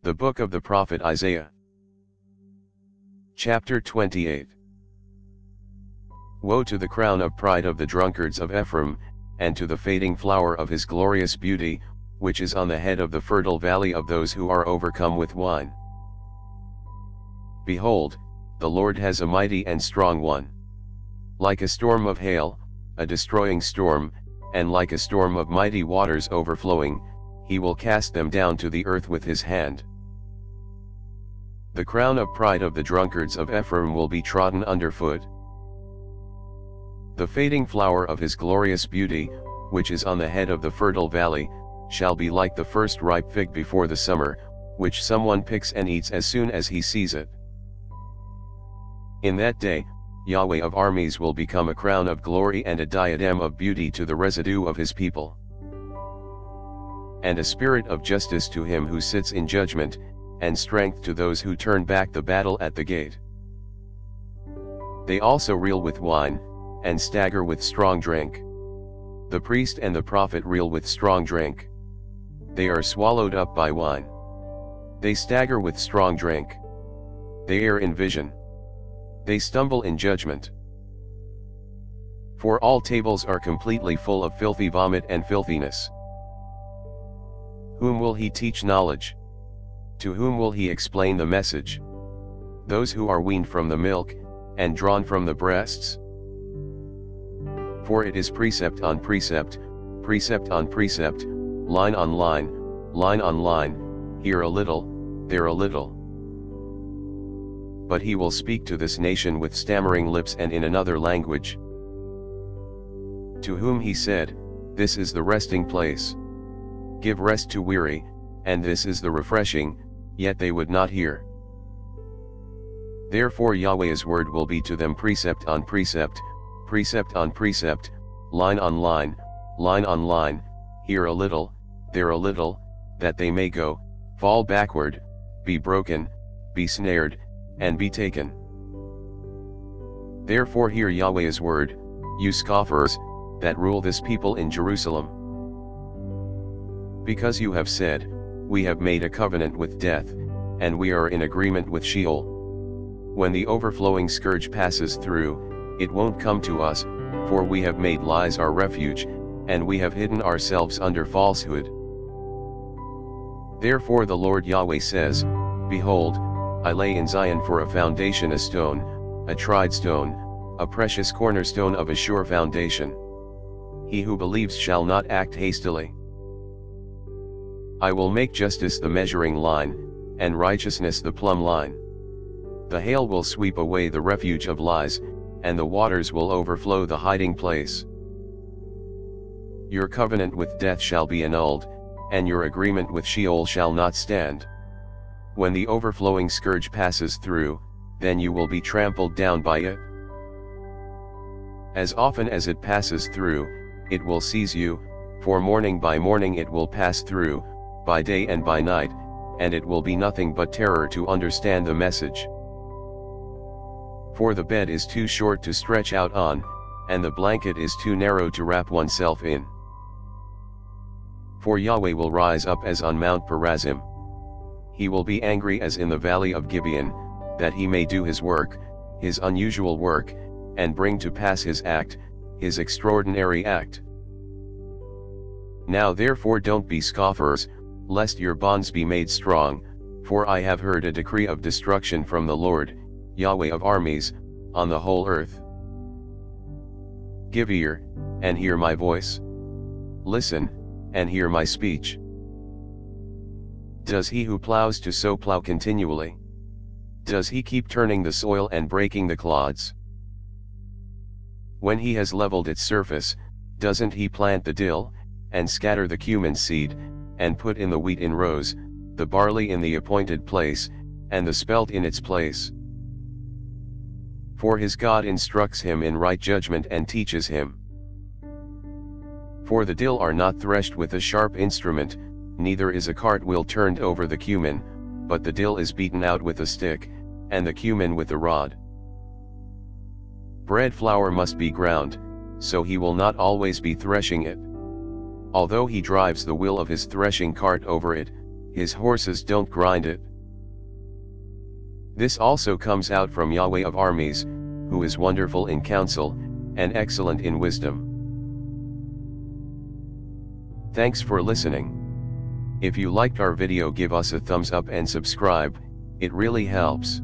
The Book of the Prophet Isaiah. Chapter 28. Woe to the crown of pride of the drunkards of Ephraim, and to the fading flower of his glorious beauty, which is on the head of the fertile valley of those who are overcome with wine. Behold, the Lord has a mighty and strong one. Like a storm of hail, a destroying storm, and like a storm of mighty waters overflowing, he will cast them down to the earth with his hand. The crown of pride of the drunkards of Ephraim will be trodden underfoot. The fading flower of his glorious beauty, which is on the head of the fertile valley, shall be like the first ripe fig before the summer, which someone picks and eats as soon as he sees it. In that day, Yahweh of armies will become a crown of glory and a diadem of beauty to the residue of his people, and a spirit of justice to him who sits in judgment, and strength to those who turn back the battle at the gate. They also reel with wine, and stagger with strong drink. The priest and the prophet reel with strong drink. They are swallowed up by wine. They stagger with strong drink. They err in vision. They stumble in judgment. For all tables are completely full of filthy vomit and filthiness. Whom will he teach knowledge? To whom will he explain the message? Those who are weaned from the milk, and drawn from the breasts? For it is precept on precept, precept on precept, line on line, line on line, here a little, there a little. But he will speak to this nation with stammering lips and in another language. To whom he said, This is the resting place. Give rest to weary, and this is the refreshing, yet they would not hear. Therefore Yahweh's word will be to them precept on precept, precept on precept, line on line, line on line, here a little, there a little, that they may go, fall backward, be broken, be snared, and be taken. Therefore hear Yahweh's word, you scoffers, that rule this people in Jerusalem. Because you have said, We have made a covenant with death, and we are in agreement with Sheol. When the overflowing scourge passes through, it won't come to us, for we have made lies our refuge, and we have hidden ourselves under falsehood. Therefore the Lord Yahweh says, Behold, I lay in Zion for a foundation a stone, a tried stone, a precious cornerstone of a sure foundation. He who believes shall not act hastily. I will make justice the measuring line, and righteousness the plumb line. The hail will sweep away the refuge of lies, and the waters will overflow the hiding place. Your covenant with death shall be annulled, and your agreement with Sheol shall not stand. When the overflowing scourge passes through, then you will be trampled down by it. As often as it passes through, it will seize you, for morning by morning it will pass through, by day and by night, and it will be nothing but terror to understand the message. For the bed is too short to stretch out on, and the blanket is too narrow to wrap oneself in. For Yahweh will rise up as on Mount Perazim. He will be angry as in the valley of Gibeon, that he may do his work, his unusual work, and bring to pass his act, his extraordinary act. Now therefore don't be scoffers, lest your bonds be made strong, for I have heard a decree of destruction from the Lord, Yahweh of armies, on the whole earth. Give ear, and hear my voice. Listen, and hear my speech. Does he who plows to sow plow continually? Does he keep turning the soil and breaking the clods? When he has leveled its surface, doesn't he plant the dill, and scatter the cumin seed, and put in the wheat in rows, the barley in the appointed place, and the spelt in its place? For his God instructs him in right judgment and teaches him. For the dill are not threshed with a sharp instrument, neither is a cartwheel turned over the cumin, but the dill is beaten out with a stick, and the cumin with a rod. Bread flour must be ground, so he will not always be threshing it. Although he drives the wheel of his threshing cart over it, his horses don't grind it. This also comes out from Yahweh of armies, who is wonderful in counsel, and excellent in wisdom. Thanks for listening. If you liked our video, give us a thumbs up and subscribe, it really helps.